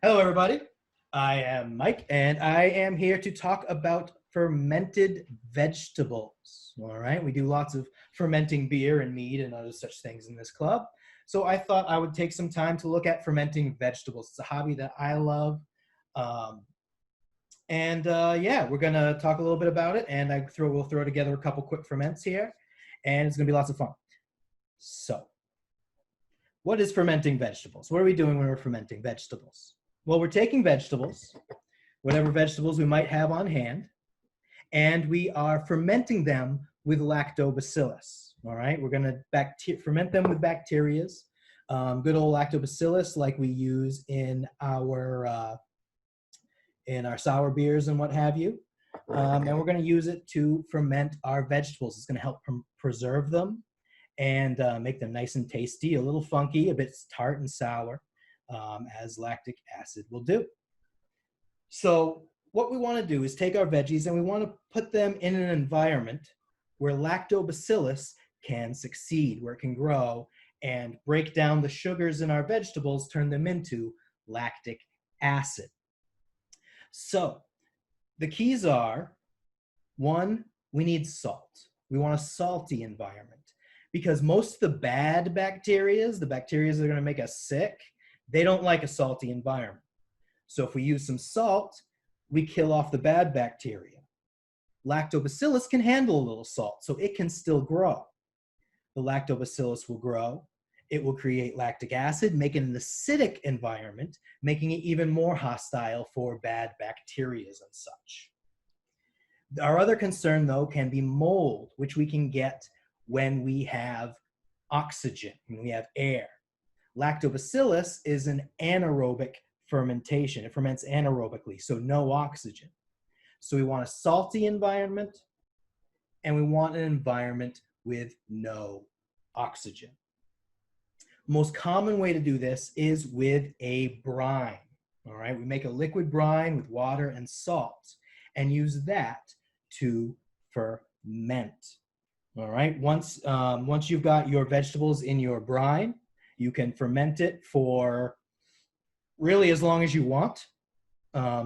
Hello, everybody. I am Mike, and I am here to talk about fermented vegetables. All right, we do lots of fermenting beer and mead and other such things in this club. So I thought I would take some time to look at fermenting vegetables. It's a hobby that I love. Um, yeah, we're going to talk a little bit about it, and we'll throw together a couple quick ferments here, and it's going to be lots of fun. So, what is fermenting vegetables? What are we doing when we're fermenting vegetables? Well, we're taking vegetables, whatever vegetables we might have on hand, and we are fermenting them with lactobacillus. All right, we're going to ferment them with bacterias, good old lactobacillus like we use in our sour beers and what have you. And we're going to use it to ferment our vegetables. It's going to help preserve them and make them nice and tasty, a little funky, a bit tart and sour, as lactic acid will do. So what we want to do is take our veggies and we want to put them in an environment where lactobacillus can succeed, where it can grow and break down the sugars in our vegetables, turn them into lactic acid. So the keys are, one, we need salt. We want a salty environment because most of the bad bacteria, the bacteria that are going to make us sick, they don't like a salty environment. So if we use some salt, we kill off the bad bacteria. Lactobacillus can handle a little salt, so it can still grow. The lactobacillus will grow. It will create lactic acid, make it an acidic environment, making it even more hostile for bad bacteria and such. Our other concern, though, can be mold, which we can get when we have oxygen, when we have air. Lactobacillus is an anaerobic fermentation. It ferments anaerobically, so no oxygen. So we want a salty environment, and we want an environment with no oxygen. Most common way to do this is with a brine. All right, we make a liquid brine with water and salt and use that to ferment. All right, once you've got your vegetables in your brine, you can ferment it for really as long as you want.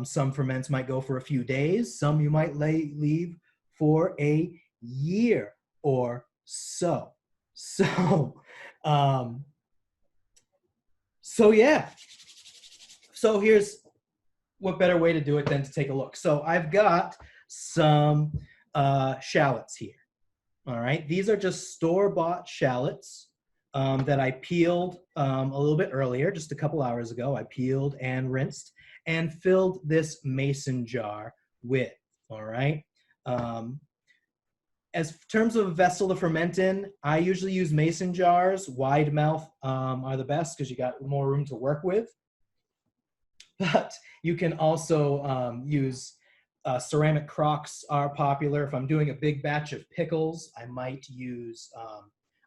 Some ferments might go for a few days. Some you might leave for a year or so. Yeah. So here's what better way to do it than to take a look. So I've got some shallots here. All right, these are just store-bought shallots that I peeled a little bit earlier, just a couple hours ago. I peeled and rinsed and filled this mason jar with. All right. As terms of a vessel to ferment in, I usually use mason jars. Wide mouth are the best because you got more room to work with. But you can also use ceramic crocks are popular. If I'm doing a big batch of pickles, I might use,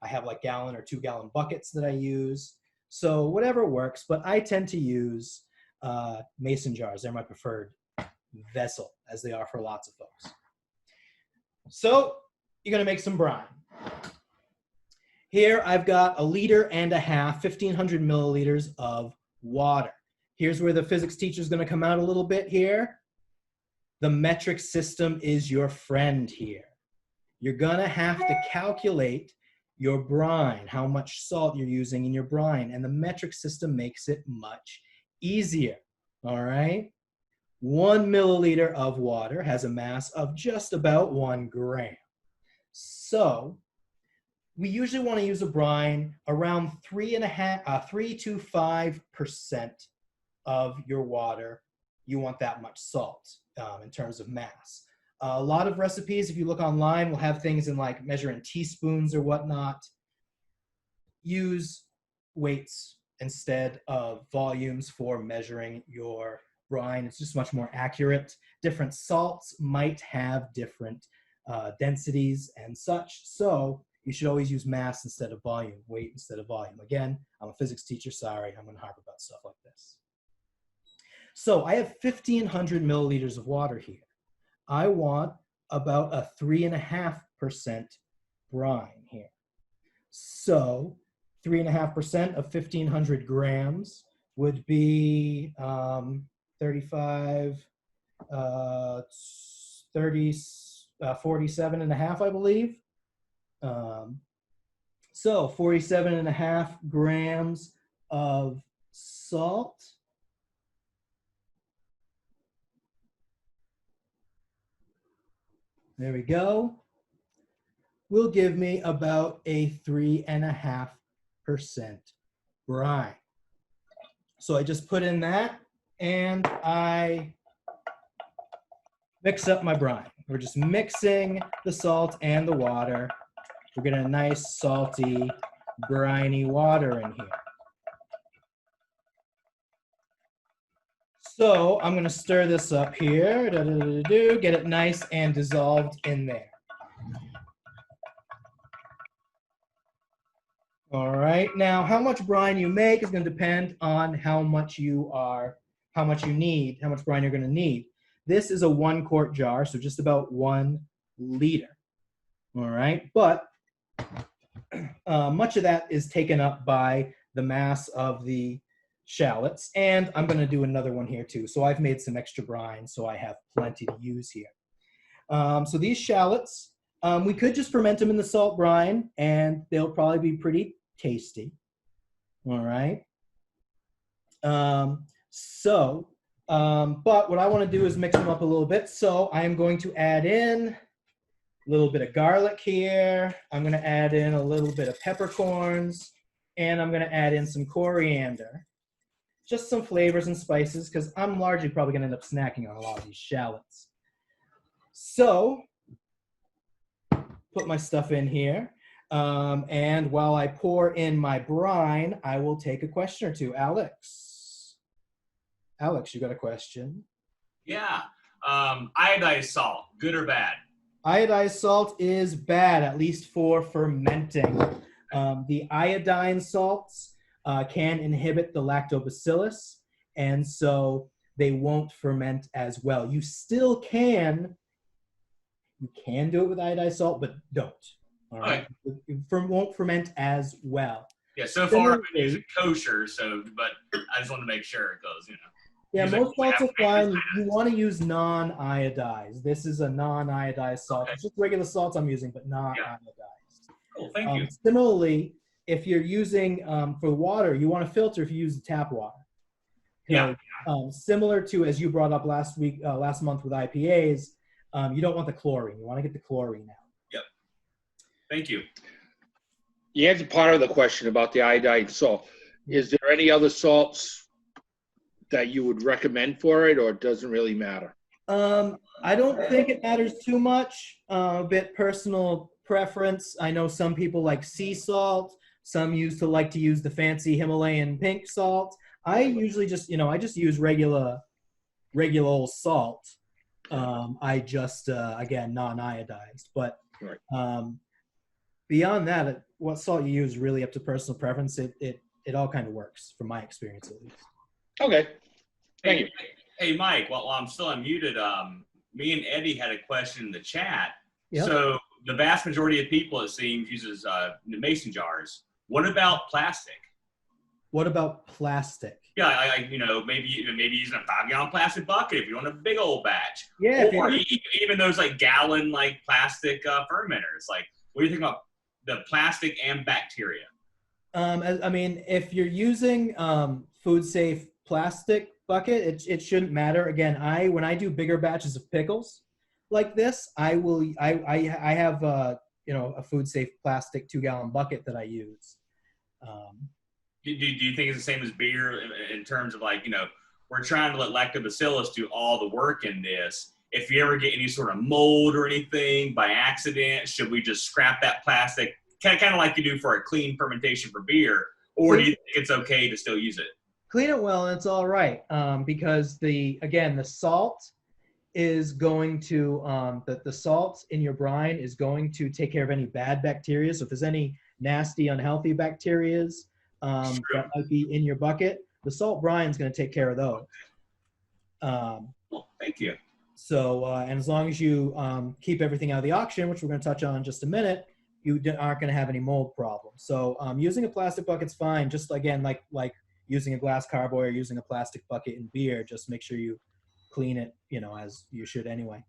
I have like gallon or 2 gallon buckets that I use. So whatever works, but I tend to use mason jars. They're my preferred vessel, as they are for lots of folks. So you're gonna make some brine. Here I've got 1.5 liters, 1,500 milliliters of water. Here's where the physics teacher is gonna come out a little bit here. The metric system is your friend here. You're gonna have to calculate your brine, how much salt you're using in your brine, and the metric system makes it much easier, all right? 1 milliliter of water has a mass of just about 1 gram. So we usually wanna use a brine around 3 to 5% of your water. You want that much salt. In terms of mass. A lot of recipes, if you look online, will have things in like measure in teaspoons or whatnot. Use weights instead of volumes for measuring your brine. It's just much more accurate. Different salts might have different densities and such. So you should always use mass instead of volume, weight instead of volume. Again, I'm a physics teacher. Sorry, I'm going to harp about stuff like this. So I have 1,500 milliliters of water here. I want about a 3.5% brine here. So 3.5% of 1,500 grams would be 35, 30, 47 and a half, I believe. So 47 and a half grams of salt. There we go. Will give me about a 3.5% brine. So I just put in that and I mix up my brine. We're just mixing the salt and the water. We're getting a nice salty, briny water in here. So I'm gonna stir this up here, get it nice and dissolved in there. All right, now how much brine you make is gonna depend on how much brine you're gonna need. This is a 1 quart jar, so just about 1 liter. All right, but much of that is taken up by the mass of the shallots, and I'm gonna do another one here too. So I've made some extra brine, so I have plenty to use here. So these shallots, we could just ferment them in the salt brine, and they'll probably be pretty tasty. All right. But what I want to do is mix them up a little bit. So I am going to add in a little bit of garlic here. I'm going to add in a little bit of peppercorns, and I'm going to add in some coriander. Just some flavors and spices, because I'm largely probably going to end up snacking on a lot of these shallots. So, put my stuff in here. And while I pour in my brine, I will take a question or two. Alex, you got a question? Yeah. Iodized salt, good or bad? Iodized salt is bad, at least for fermenting. The iodine salts can inhibit the lactobacillus, and so they won't ferment as well. You still can. You can do it with iodized salt, but don't. All right. It won't ferment as well. Yeah, so far I've been using kosher, but I just want to make sure it goes, Yeah, most salts are fine. You want to use non-iodized. This is a non-iodized salt. Okay. It's just regular salts I'm using, but not iodized. Cool, thank you. Similarly, if you're using for water, you want to filter if you use the tap water. Yeah. Similar to, as you brought up last month with IPAs, you don't want the chlorine. You want to get the chlorine out. Yep. Thank you. You answered part of the question about the iodine salt. Is there any other salts that you would recommend for it, or it doesn't really matter? I don't think it matters too much. A bit personal preference. I know some people like sea salt. Some like to use the fancy Himalayan pink salt. I usually just, I just use regular old salt. I just, again, non-iodized. But beyond that, what salt you use is really up to personal preference. It all kind of works, from my experience at least. Okay. Thank you. Hey, Mike, while I'm still unmuted, me and Eddie had a question in the chat. Yep. So the vast majority of people, it seems, uses mason jars. What about plastic? What about plastic? Yeah, maybe using a 5-gallon plastic bucket if you want a big old batch. Yeah. Or even those gallon plastic fermenters. What do you think about the plastic and bacteria? If you're using food safe plastic bucket, it shouldn't matter. Again, when I do bigger batches of pickles like this, I have a food safe plastic 2-gallon bucket that I use. Do you think it's the same as beer in terms of we're trying to let lactobacillus do all the work in this? If you ever get any sort of mold or anything by accident, should we just scrap that plastic, kind of like you do for a clean fermentation for beer, or do you think it's okay to still use it? Clean it well and it's all right, because the salt is going to the salt in your brine is going to take care of any bad bacteria. So if there's any nasty, unhealthy bacteria that might be in your bucket, the salt brine is going to take care of those. Well, thank you. So, and as long as you keep everything out of the oxygen, which we're going to touch on in just a minute, you aren't going to have any mold problems. So using a plastic bucket's fine. Just again, like using a glass carboy or using a plastic bucket in beer, just make sure you clean it, as you should anyway.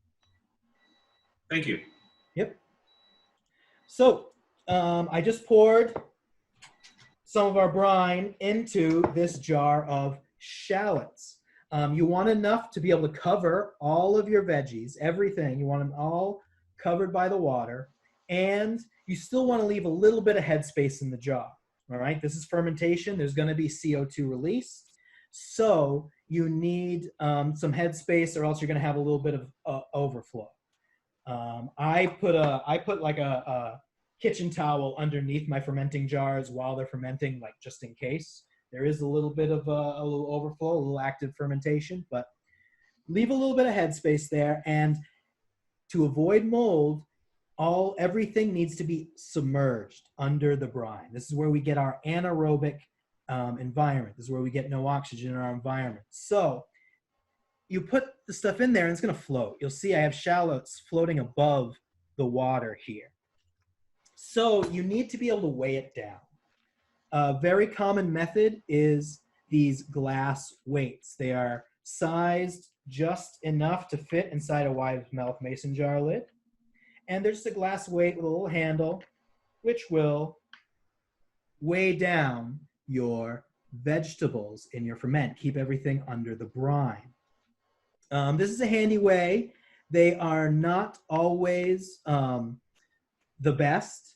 Thank you. Yep. So I just poured some of our brine into this jar of shallots. You want enough to be able to cover all of your veggies, everything. You want them all covered by the water, and you still want to leave a little bit of headspace in the jar. All right, this is fermentation. There's going to be CO2 release, so you need some headspace, or else you're going to have a little bit of overflow. I put like a kitchen towel underneath my fermenting jars while they're fermenting, like just in case. There is a little bit of a little overflow, a little active fermentation, but leave a little bit of headspace there. And to avoid mold, everything needs to be submerged under the brine. This is where we get our anaerobic environment. This is where we get no oxygen in our environment. So you put the stuff in there and it's going to float. You'll see I have shallots floating above the water here. So you need to be able to weigh it down. A very common method is these glass weights. They are sized just enough to fit inside a wide mouth mason jar lid. And there's a glass weight with a little handle, which will weigh down your vegetables in your ferment. Keep everything under the brine. This is a handy way. They are not always the best.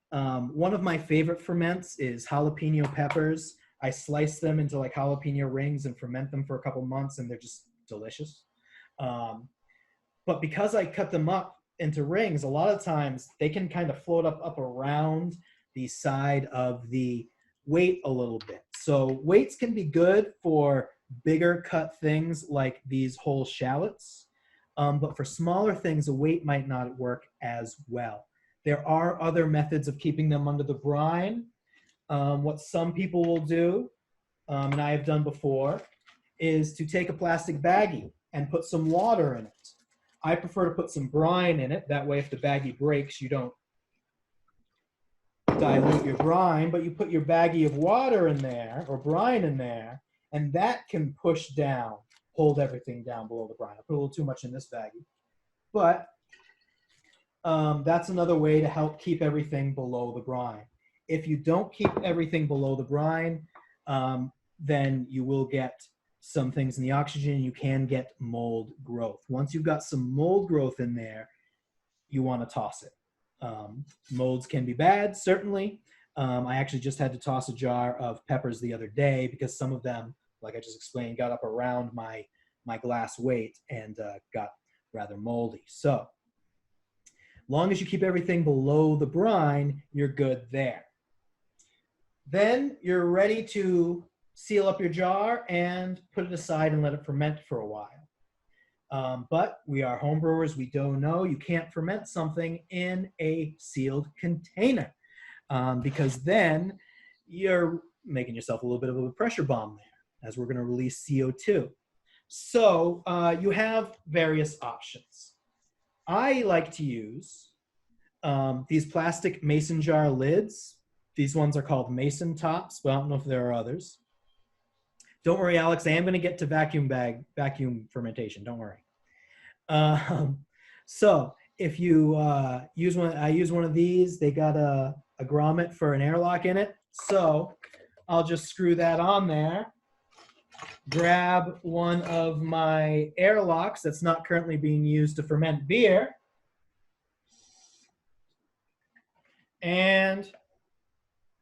One of my favorite ferments is jalapeno peppers. I slice them into like jalapeno rings and ferment them for a couple months, and they're just delicious. But because I cut them up into rings, a lot of times they can kind of float up around the side of the weight a little bit. So weights can be good for bigger cut things like these whole shallots, but for smaller things, a weight might not work as well. There are other methods of keeping them under the brine. What some people will do, and I have done before, is to take a plastic baggie and put some water in it. I prefer to put some brine in it. That way, if the baggie breaks, you don't dilute your brine, but you put your baggie of water in there, or brine in there, and that can push down, hold everything down below the brine. I put a little too much in this baggie. But that's another way to help keep everything below the brine. If you don't keep everything below the brine, then you will get some things in the oxygen, and you can get mold growth. Once you've got some mold growth in there, you want to toss it. Molds can be bad, certainly. I actually just had to toss a jar of peppers the other day because some of them, like I just explained, got up around my glass weight and got rather moldy. So long as you keep everything below the brine, you're good there. Then you're ready to seal up your jar and put it aside and let it ferment for a while. But we are homebrewers. We don't know. You can't ferment something in a sealed container because then you're making yourself a little bit of a pressure bomb there, as we're going to release CO2. So you have various options. I like to use these plastic mason jar lids. These ones are called mason tops, but I don't know if there are others. Don't worry, Alex, I am going to get to vacuum fermentation. Don't worry. So if you use one, I use one of these. They got a grommet for an airlock in it. So I'll just screw that on there. Grab one of my airlocks that's not currently being used to ferment beer. And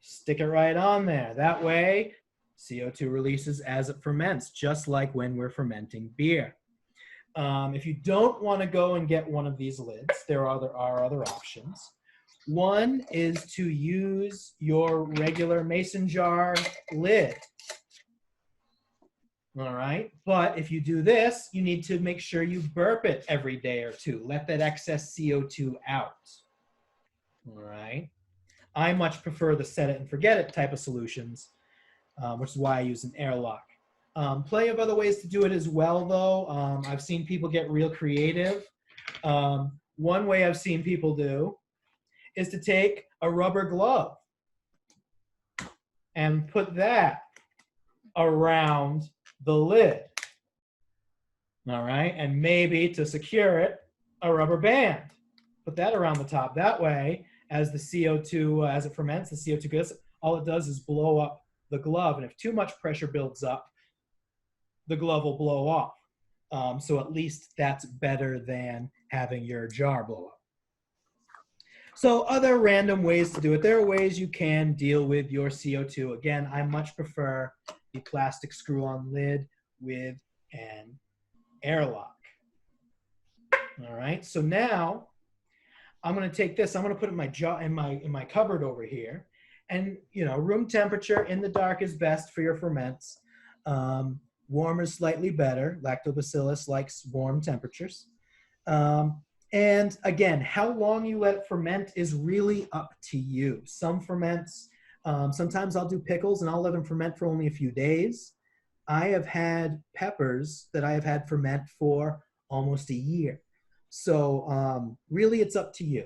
stick it right on there. That way, CO2 releases as it ferments, just like when we're fermenting beer. If you don't want to go and get one of these lids, there are other options. One is to use your regular mason jar lid. All right, but if you do this, you need to make sure you burp it every day or two. Let that excess CO2 out. All right. I much prefer the set it and forget it type of solutions, which is why I use an airlock. Plenty of other ways to do it as well, though. I've seen people get real creative. One way I've seen people do is to take a rubber glove and put that around the lid. All right, and maybe to secure it, a rubber band. Put that around the top. That way, as the CO2, as it ferments, the CO2 goes, all it does is blow up the glove. And if too much pressure builds up, the glove will blow off. So at least that's better than having your jar blow up. So other random ways to do it. There are ways you can deal with your CO2. Again, I much prefer the plastic screw-on lid with an airlock. All right, so now I'm going to take this. I'm going to put it in my jar, in my cupboard over here, and room temperature in the dark is best for your ferments. Warm is slightly better. Lactobacillus likes warm temperatures. And again, how long you let it ferment is really up to you. Some ferments, sometimes I'll do pickles and I'll let them ferment for only a few days. I have had peppers that I have had ferment for almost a year. So really it's up to you.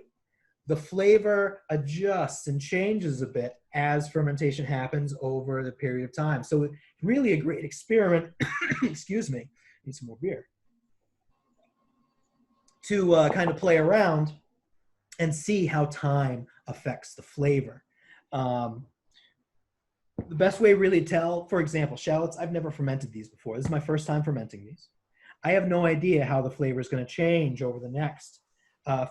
The flavor adjusts and changes a bit as fermentation happens over the period of time. So it's really a great experiment, excuse me, need some more beer, to kind of play around and see how time affects the flavor. The best way really to tell, for example, shallots, I've never fermented these before. This is my first time fermenting these. I have no idea how the flavor is going to change over the next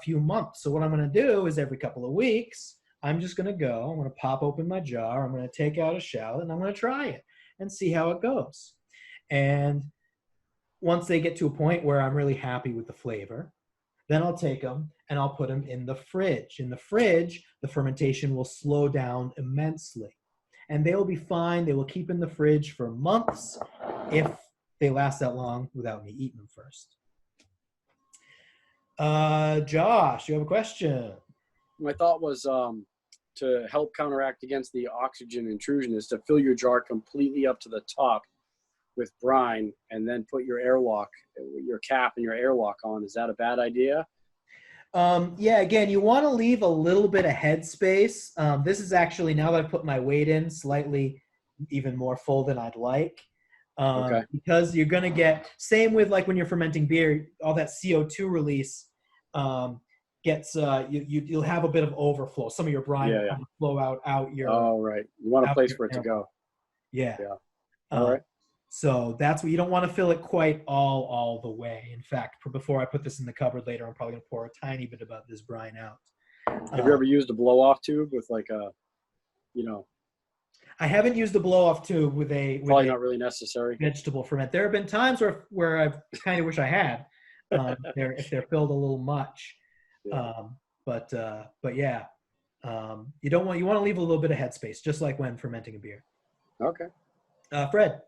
few months. So what I'm going to do is every couple of weeks, I'm just going to go, I'm going to pop open my jar, I'm going to take out a shallot, and I'm going to try it and see how it goes. And once they get to a point where I'm really happy with the flavor, then I'll take them and I'll put them in the fridge. In the fridge, the fermentation will slow down immensely. And they will be fine. They will keep in the fridge for months if they last that long without me eating them first. Josh, you have a question? My thought was to help counteract against the oxygen intrusion is to fill your jar completely up to the top with brine and then put your airlock, your cap and your airlock on. Is that a bad idea? Yeah, again, you want to leave a little bit of headspace. This is actually, now that I've put my weight in, slightly even more full than I'd like. Okay. Because you're going to get, same with like when you're fermenting beer, all that CO2 release gets, you'll have a bit of overflow. Some of your brine will kind of flow out your... Oh, right. You want a place for it to go. Yeah. All right. So that's what you don't want to fill it quite all the way. In fact, before I put this in the cupboard later, I'm probably going to pour a tiny bit about this brine out. Have you ever used a blow-off tube with like a, I haven't used a blow-off tube with probably not really necessary vegetable ferment. There have been times where I kind of wish I had, if they're filled a little much. Yeah. But yeah, you want to leave a little bit of headspace, just like when fermenting a beer. Okay. Fred.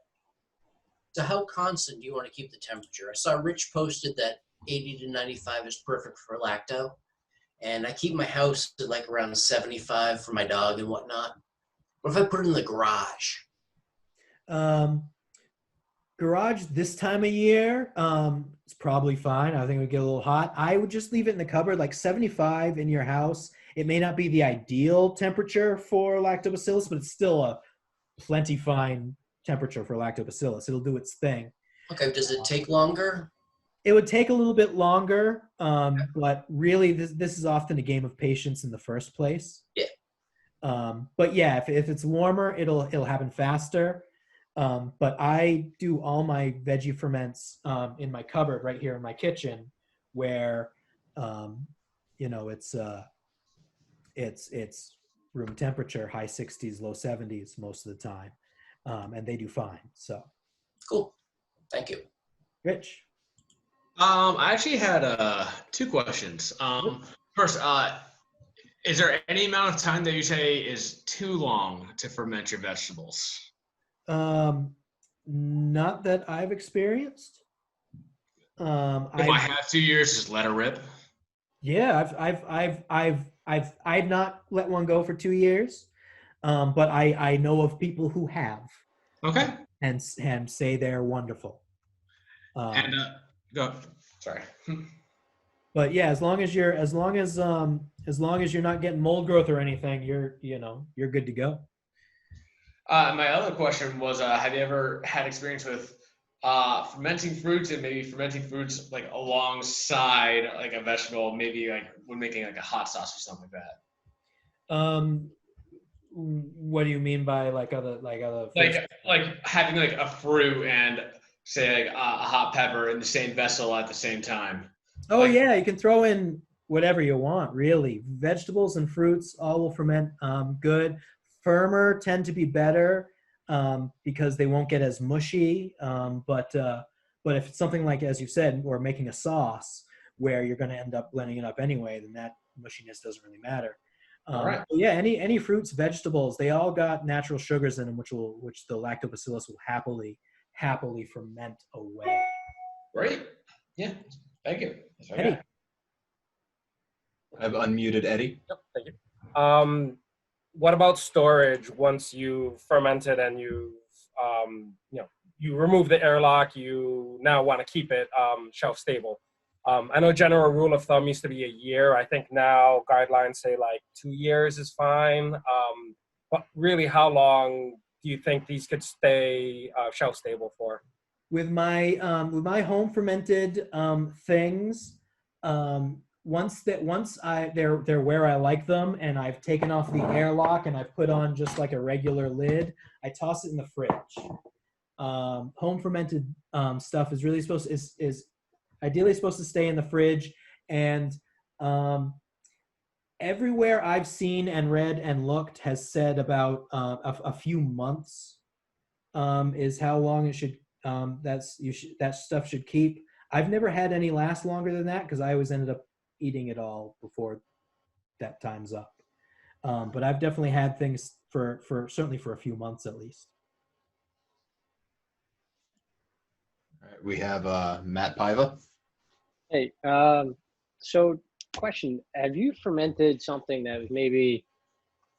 So how constant do you want to keep the temperature? I saw Rich posted that 80 to 95 is perfect for lacto. And I keep my house at like around 75 for my dog and whatnot. What if I put it in the garage? Garage this time of year, it's probably fine. I think it would get a little hot. I would just leave it in the cupboard, like 75 in your house. It may not be the ideal temperature for lactobacillus, but it's still a plenty fine temperature for lactobacillus. It'll do its thing. Okay, does it take longer? It would take a little bit longer, but really this is often a game of patience in the first place. Yeah. But yeah, if it's warmer, it'll happen faster. But I do all my veggie ferments in my cupboard right here in my kitchen, where it's room temperature, high 60s, low 70s most of the time. And they do fine. So cool. Thank you. Rich. I actually had two questions. First, is there any amount of time that you say is too long to ferment your vegetables? Not that I've experienced. If I have 2 years, just let her rip. Yeah, I've not let one go for 2 years. But I know of people who have. Okay. And say they're wonderful. Go. Sorry. But yeah, as long as you're not getting mold growth or anything, you're good to go. My other question was, have you ever had experience with fermenting fruits and maybe fermenting fruits like alongside like a vegetable, maybe like when making like a hot sauce or something like that? What do you mean by like other fruits? Like having like a fruit and say like a hot pepper in the same vessel at the same time. Oh Like, yeah, you can throw in whatever you want, really. Vegetables and fruits all will ferment good. Firmer tend to be better because they won't get as mushy. But if it's something like, as you said, or making a sauce where you're going to end up blending it up anyway, then that mushiness doesn't really matter. all right, Yeah, any fruits, vegetables, they all got natural sugars in them, which the lactobacillus will happily ferment away. great, yeah, thank you. That's what I Eddie. got. I've unmuted Eddie. Yep, thank you. What about storage once you fermented and you remove the airlock, you now want to keep it shelf stable? I know general rule of thumb used to be a year. I think now guidelines say like 2 years is fine. But really, how long do you think these could stay shelf stable for? With my home fermented things, once they're where I like them, and I've taken off the airlock and I've put on just like a regular lid, I toss it in the fridge. Home fermented stuff is really is ideally supposed to stay in the fridge, and everywhere I've seen and read and looked has said about a few months is how long it should that stuff should keep. I've never had any last longer than that because I always ended up eating it all before that time's up. But I've definitely had things for certainly for a few months at least. All right, we have Matt Paiva. Hey, so question, have you fermented something that was maybe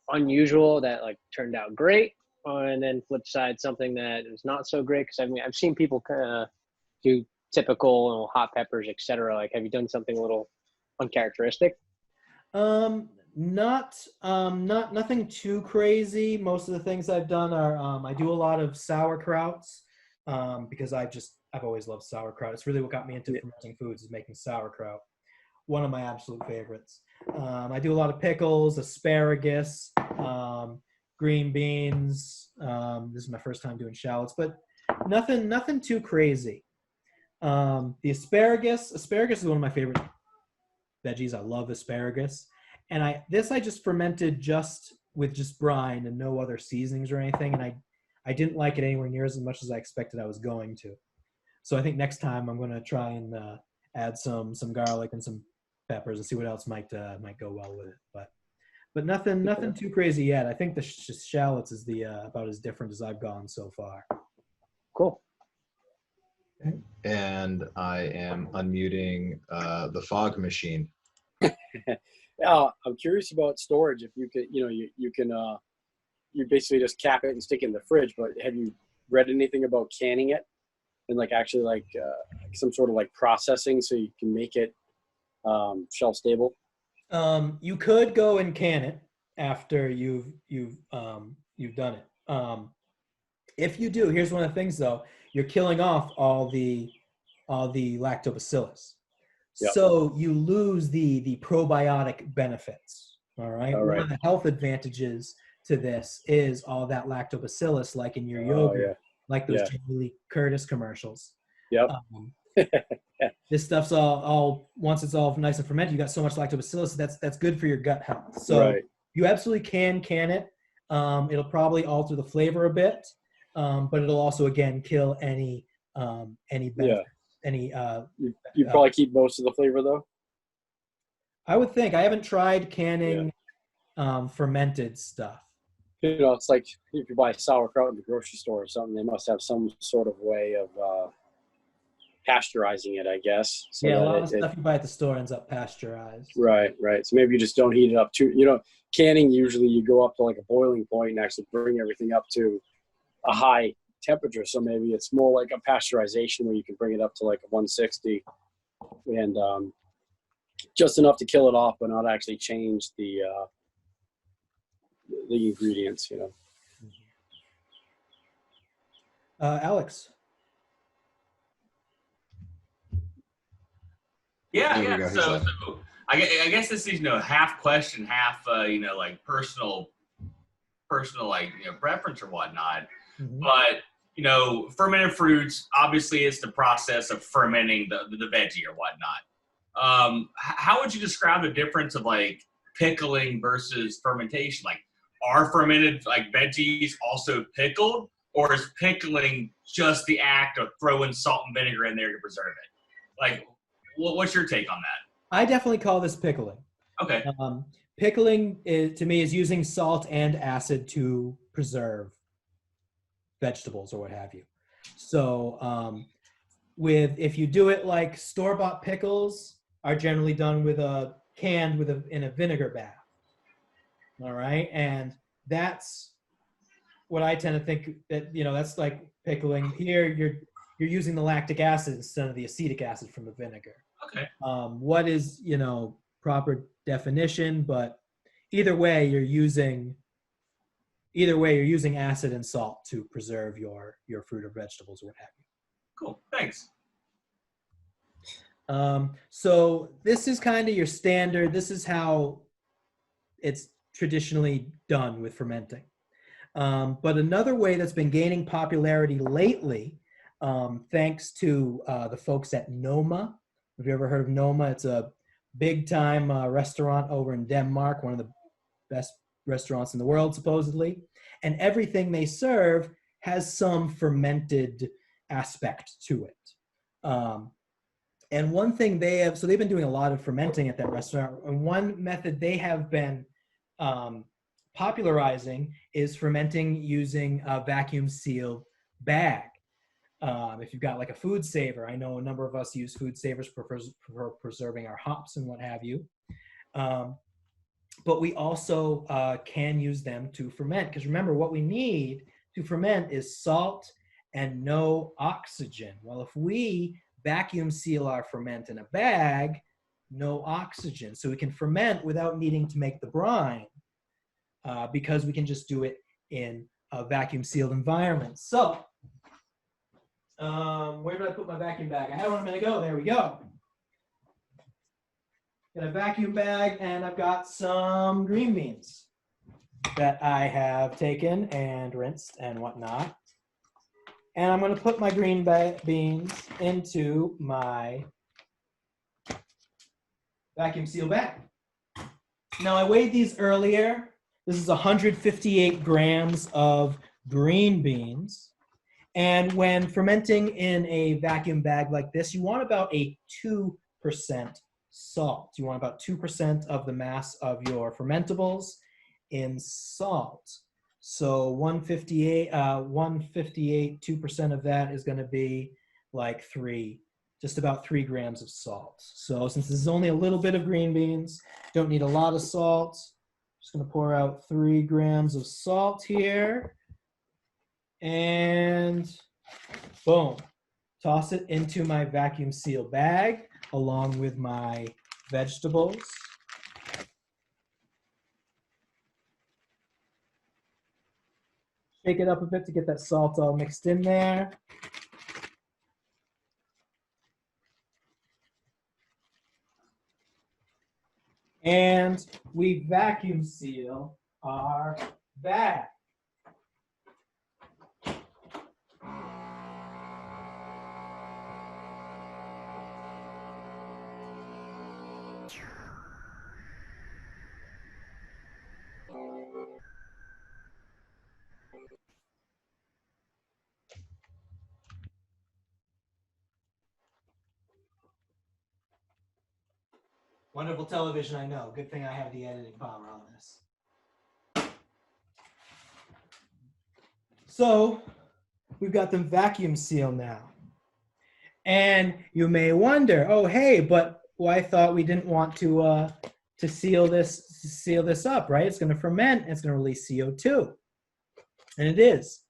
unusual that like turned out great, and then flip side something that was not so great? Because I mean, I've seen people kind of do typical hot peppers, etc. Like, have you done something a little uncharacteristic? Nothing too crazy. Most of the things I've done are I do a lot of sauerkrauts because I've always loved sauerkraut. It's really what got me into fermenting foods, is making sauerkraut. One of my absolute favorites. I do a lot of pickles, asparagus, green beans. This is my first time doing shallots, but nothing too crazy. The asparagus is one of my favorite veggies. I love asparagus. And I just fermented with just brine and no other seasonings or anything. And I didn't like it anywhere near as much as I expected I was going to. So I think next time I'm going to try and add some garlic and some peppers and see what else might go well with it. But nothing too crazy yet. I think the shallots is about as different as I've gone so far. Cool. Okay. And I am unmuting the fog machine. I'm curious about storage. If you could, you can you basically just cap it and stick it in the fridge. But have you read anything about canning it and like actually like some sort of like processing so you can make it shelf stable? You could go and can it after you've done it. If you do, here's one of the things though: you're killing off all the lactobacillus. Yep. So you lose the probiotic benefits. All right. One of the health advantages to this is all that lactobacillus, like in your yogurt, like those Jamie Lee Curtis commercials. Yep. This stuff's all once it's all nice and fermented, you got so much lactobacillus that's good for your gut health. So you absolutely can it. It'll probably alter the flavor a bit, but it'll also again kill any benefits. You probably keep most of the flavor though. I would think. I haven't tried canning fermented stuff. It's like if you buy sauerkraut in the grocery store or something, they must have some sort of way of pasteurizing it, I guess. So a lot of stuff you buy at the store ends up pasteurized. Right. So maybe you just don't heat it up too. Canning, usually you go up to like a boiling point and actually bring everything up to a high temperature. So maybe it's more like a pasteurization where you can bring it up to like a 160 and just enough to kill it off, but not actually change the ingredients, Alex. Yeah, There we yeah. go, he's So, left. so I guess this is half question, half like personal like preference or whatnot. Mhm. But fermented fruits obviously is the process of fermenting the veggie or whatnot. How would you describe the difference of like pickling versus fermentation? Like, are fermented like veggies also pickled, or is pickling just the act of throwing salt and vinegar in there to preserve it? Like, what's your take on that? I definitely call this pickling. Okay. Pickling to me is using salt and acid to preserve vegetables or what have you. So if you do it like store-bought pickles are generally done with in a vinegar bath. All right, and that's what I tend to think that that's like pickling. Here you're using the lactic acid instead of the acetic acid from the vinegar. Okay. What is proper definition, but either way you're using acid and salt to preserve your fruit or vegetables or what have you. Cool, thanks. So this is kind of your standard. This is how it's traditionally done with fermenting. But another way that's been gaining popularity lately, thanks to the folks at Noma. Have you ever heard of Noma? It's a big-time restaurant over in Denmark, one of the best restaurants in the world, supposedly. And everything they serve has some fermented aspect to it. And one thing they've been doing a lot of fermenting at that restaurant. And one method they have been popularizing is fermenting using a vacuum sealed bag. If you've got like a food saver, I know a number of us use food savers for preserving our hops and what have you. But we also can use them to ferment, because remember, what we need to ferment is salt and no oxygen. Well, if we vacuum seal our ferment in a bag, no oxygen. So we can ferment without needing to make the brine because we can just do it in a vacuum sealed environment. So where did I put my vacuum bag? I had one a minute ago. There we go. Got a vacuum bag, and I've got some green beans that I have taken and rinsed and whatnot. And I'm going to put my green beans into my vacuum seal bag. Now, I weighed these earlier. This is 158 grams of green beans. And when fermenting in a vacuum bag like this, you want about a 2% salt. You want about 2% of the mass of your fermentables in salt. So 158, 2% of that is going to be like just about 3 grams of salt. So since this is only a little bit of green beans, don't need a lot of salt. Just going to pour out 3 grams of salt here. And boom, toss it into my vacuum seal bag along with my vegetables. Shake it up a bit to get that salt all mixed in there. And we vacuum seal our bag. Wonderful television, I know. Good thing I have the editing power on this. So we've got them vacuum sealed now. And you may wonder, oh, hey, but I thought we didn't want to seal this up, right? It's going to ferment. And it's going to release CO2. And it is.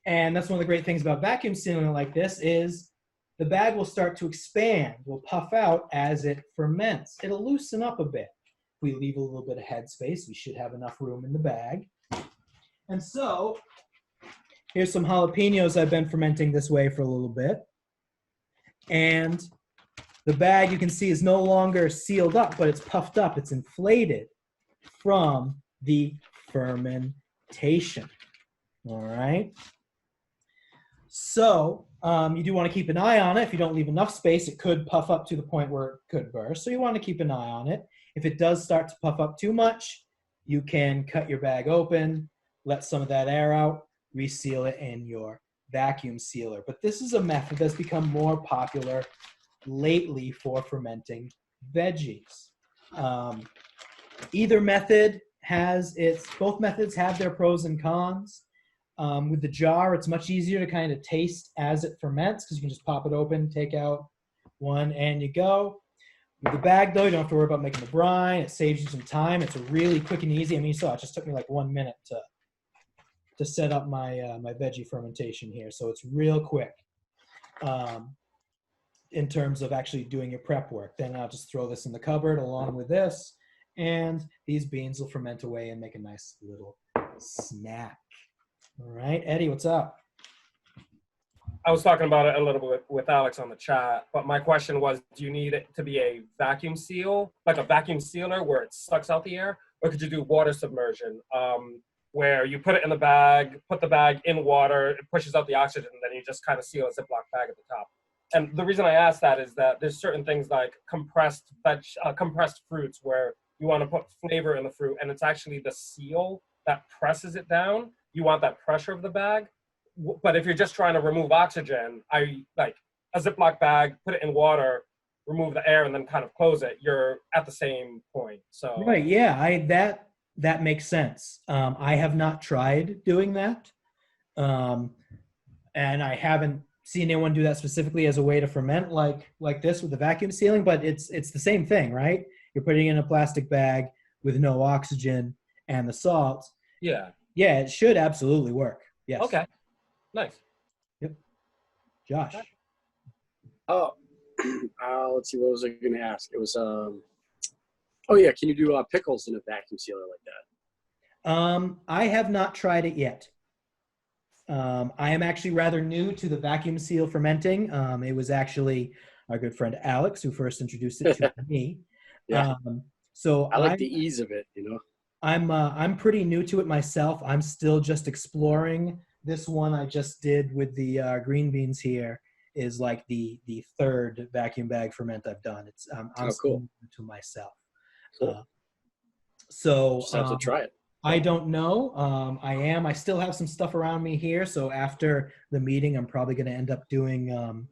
And that's one of the great things about vacuum sealing it like this is the bag will start to expand, will puff out as it ferments. It'll loosen up a bit. If we leave a little bit of headspace, we should have enough room in the bag. And so Here's some jalapenos I've been fermenting this way for a little bit. And the bag, you can see, is no longer sealed up, but it's puffed up. It's inflated from the fermentation. All right. So you do want to keep an eye on it. If you don't leave enough space, it could puff up to the point where it could burst. So you want to keep an eye on it. If it does start to puff up too much, you can cut your bag open, let some of that air out, reseal it in your vacuum sealer. But this is a method that's become more popular lately for fermenting veggies. Either method both methods have their pros and cons. With the jar, it's much easier to kind of taste as it ferments because you can just pop it open, take out one, and you go. With the bag, though, you don't have to worry about making the brine. It saves you some time. It's really quick and easy. I mean, you saw it just took me like 1 minute to set up my my veggie fermentation here. So it's real quick in terms of actually doing your prep work. Then I'll just throw this in the cupboard along with this, and these beans will ferment away and make a nice little snack. All right, Eddie, what's up? I was talking about it a little bit with Alex on the chat, but my question was, do you need it to be a vacuum seal, like a vacuum sealer where it sucks out the air, or could you do water submersion, where you put it in the bag, put the bag in water, it pushes out the oxygen, and then you just kind of seal a Ziploc bag at the top? And the reason I ask that is that there's certain things like compressed fruits where you want to put flavor in the fruit, and it's actually the seal that presses it down. You want that pressure of the bag. But if you're just trying to remove oxygen, I like a Ziploc bag, put it in water, remove the air, and then kind of close it. You're at the same point. So right, yeah, that makes sense. I have not tried doing that, and I haven't seen anyone do that specifically as a way to ferment like this with the vacuum sealing. But it's the same thing, right? You're putting it in a plastic bag with no oxygen and the salt. Yeah. Yeah, it should absolutely work. Yes. Okay. Nice. Yep. Josh. Oh, let's see. What was I going to ask? It was, oh yeah. Can you do pickles in a vacuum sealer like that? I have not tried it yet. I am actually rather new to the vacuum seal fermenting. It was actually our good friend Alex who first introduced it to me. Yeah. So I like the ease of it, you know. I'm pretty new to it myself. I'm still just exploring. This one I just did with the green beans here is like the third vacuum bag ferment I've done. It's I'm still new to myself. Cool. So just have to try it. I don't know. I still have some stuff around me here. So after the meeting, I'm probably going to end up doing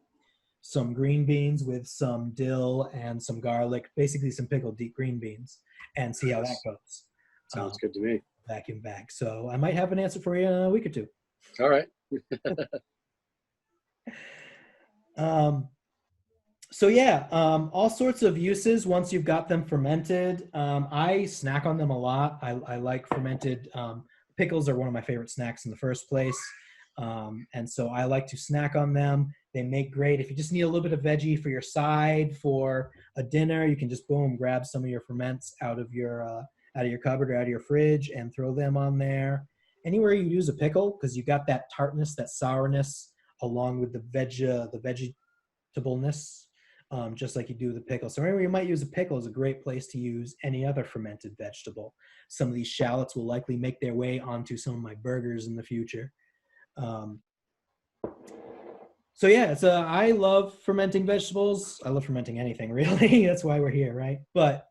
some green beans with some dill and some garlic, basically some pickled deep green beans, and see how that goes. Sounds good to me. Vacuum bag. So I might have an answer for you in a week or two. All right. So yeah, all sorts of uses once you've got them fermented. I snack on them a lot. I like fermented pickles are one of my favorite snacks in the first place. And so I like to snack on them. They make great. If you just need a little bit of veggie for your side for a dinner, you can just boom, grab some of your ferments out of your cupboard or out of your fridge and throw them on there. Anywhere you use a pickle, because you got that tartness, that sourness, along with the vegetableness, just like you do with the pickle. So anywhere you might use a pickle is a great place to use any other fermented vegetable. Some of these shallots will likely make their way onto some of my burgers in the future. So yeah, I love fermenting vegetables. I love fermenting anything, really. That's why we're here, right? But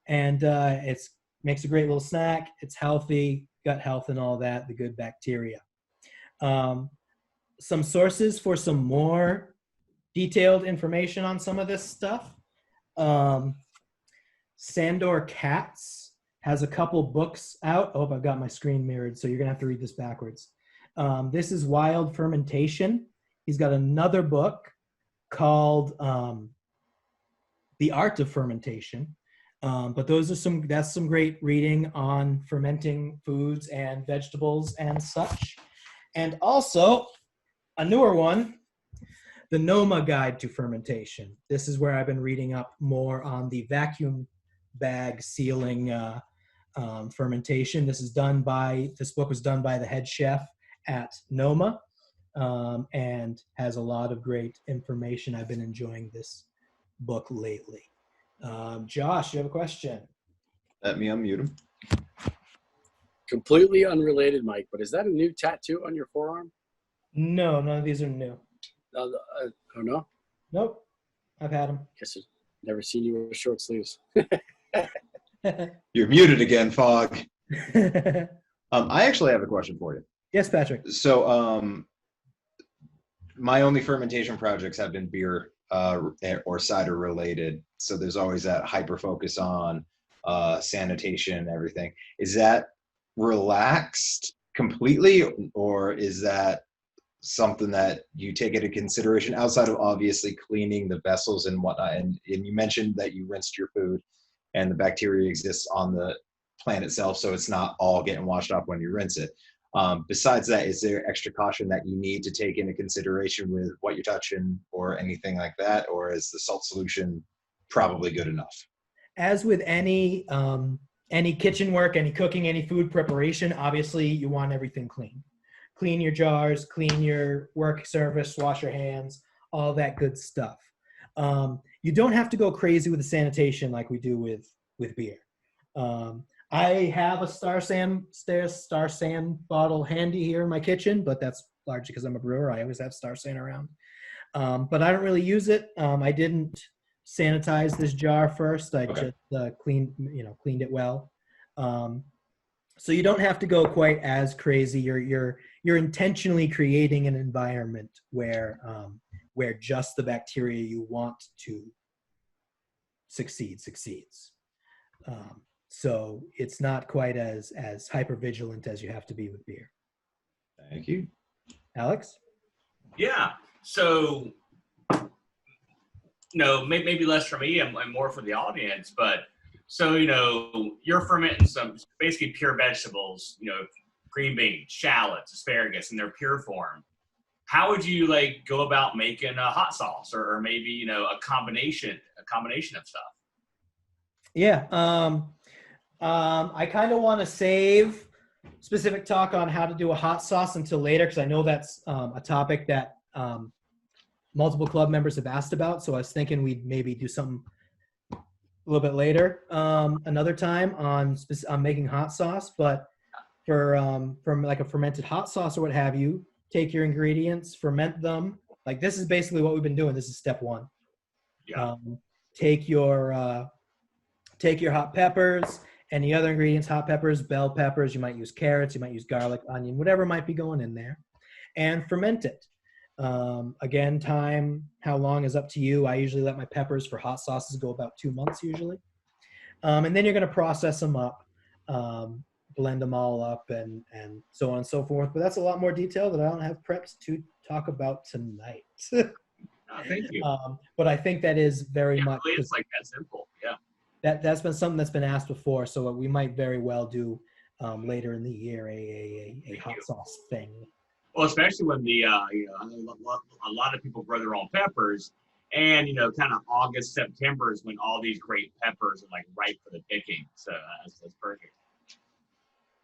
it makes a great little snack. It's healthy, gut health and all that, the good bacteria. Some sources for some more detailed information on some of this stuff. Sandor Katz has a couple books out. Oh, I've got my screen mirrored, so you're gonna have to read this backwards. This is Wild Fermentation. He's got another book called The Art of Fermentation. But that's some great reading on fermenting foods and vegetables and such. And also a newer one, The Noma Guide to Fermentation. This is where I've been reading up more on the vacuum bag sealing fermentation. This book was done by the head chef at Noma, and has a lot of great information. I've been enjoying this book lately. Josh, you have a question? Let me unmute him. Completely unrelated, Mike, but is that a new tattoo on your forearm? No, none of these are new. Oh, no? Nope, I've had them. Guess I've never seen you with short sleeves. You're muted again, Fog. I actually have a question for you. Yes, Patrick. So, my only fermentation projects have been beer or cider related. So there's always that hyper focus on sanitation, everything. Is that relaxed completely, or is that something that you take into consideration outside of obviously cleaning the vessels and whatnot? And you mentioned that you rinsed your food and the bacteria exists on the plant itself, so it's not all getting washed off when you rinse it. Besides that, is there extra caution that you need to take into consideration with what you're touching or anything like that? Or is the salt solution probably good enough? As with any kitchen work, any cooking, any food preparation, obviously you want everything clean. Clean your jars, clean your work surface, wash your hands, all that good stuff. You don't have to go crazy with the sanitation like we do with beer. I have a Star San bottle handy here in my kitchen, but that's largely because I'm a brewer. I always have Star San around. But I don't really use it. I didn't sanitize this jar first. I just cleaned it well. So you don't have to go quite as crazy. You're intentionally creating an environment where just the bacteria you want to succeeds. So it's not quite as hypervigilant as you have to be with beer. Thank you. Alex? Yeah. So, maybe less for me and more for the audience, but so, you're fermenting some basically pure vegetables, green beans, shallots, asparagus in their pure form. How would you go about making a hot sauce or maybe, a combination of stuff? Yeah. I kind of want to save specific talk on how to do a hot sauce until later, because I know that's a topic that multiple club members have asked about. So I was thinking we'd maybe do something a little bit later, another time on making hot sauce. But from like a fermented hot sauce or what have you, take your ingredients, ferment them. Like this is basically what we've been doing. This is step one. Yeah. Take your hot peppers. Any other ingredients, hot peppers, bell peppers, you might use carrots, you might use garlic, onion, whatever might be going in there, and ferment it. Again, time, how long is up to you. I usually let my peppers for hot sauces go about 2 months usually. And then you're going to process them up, blend them all up, and so on and so forth. But that's a lot more detail that I don't have prepped to talk about tonight. Thank you. But I think that is very much. Really, it's like that simple. Yeah. That's been something that's been asked before, so we might very well do later in the year a hot sauce thing. Well, especially when a lot of people grow their own peppers, and kind of August, September is when all these great peppers are ripe for the picking. So that's perfect.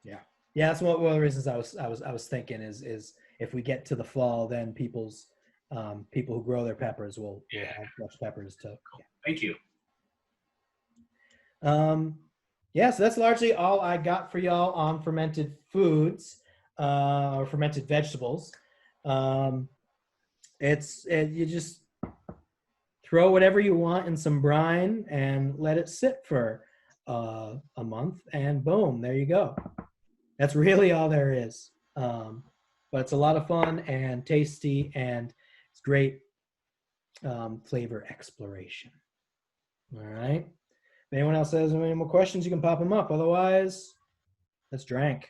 Yeah, that's one of the reasons I was thinking is if we get to the fall, then people who grow their peppers will have fresh peppers to. Yeah. Thank you. So that's largely all I got for y'all on fermented foods or fermented vegetables. You just throw whatever you want in some brine and let it sit for a month, and boom, there you go. That's really all there is. But it's a lot of fun and tasty, and it's great flavor exploration. All right. If anyone else has any more questions, you can pop them up. Otherwise, let's drink.